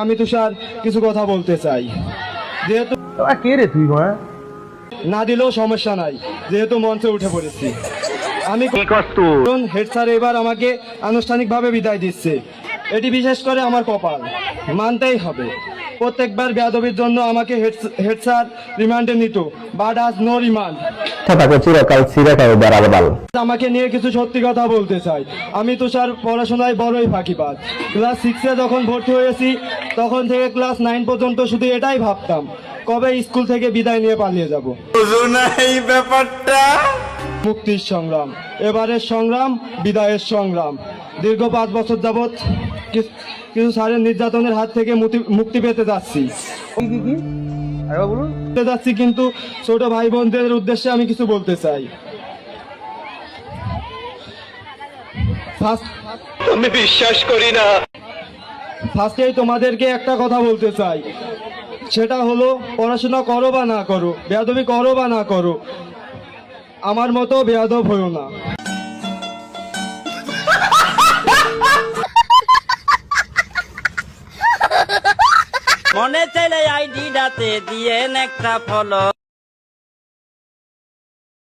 আমি তুষার কিছু কথা বলতে চাই। যেহেতু কে রে তুই না দিলেও সমস্যা নাই, যেহেতু মঞ্চে উঠে পড়েছি। আমি হেড স্যার এবার আমাকে আনুষ্ঠানিকভাবে বিদায় দিচ্ছে, এটি বিশেষ করে আমার কপাল, মানতেই হবে। প্রত্যেকবার বেয়াদবির জন্য আমাকে হেড স্যার রিমান্ডে নিত, বাট আজ নো রিমান্ড। আমাকে নিয়ে কিছু সত্যি কথা বলতে চাই। আমি তুষার পড়াশোনায় বড়ই ফাঁকিবাজ। ক্লাস 6-এ যখন ভর্তি হয়েছি তখন থেকে ক্লাস 9 পর্যন্ত শুধু এটাই ভাবতাম, কবে স্কুল থেকে বিদায় নিয়ে পালিয়ে যাব। এই ব্যাপারটা মুক্তির সংগ্রাম, এবারের সংগ্রাম বিদায়ের সংগ্রাম। দীর্ঘ 5 বছর যাবৎ কিছু স্যারের নির্যাতনের হাত থেকে মুক্তি পেতে যাচ্ছি কিন্তু ছোট ভাই বোনদের উদ্দেশ্যে আমি কিছু বলতে চাই। আমি বিশ্বাস করি না। ফার্স্টেই তোমাদেরকে একটা কথা বলতে চাই, সেটা হলো পড়াশোনা করো বা না করো, বেয়াদবি করো বা না করো, আমার মতো বেয়াদব হইও না। মনে চাইলে আইডিটাতে দিয়ে একটা ফলো।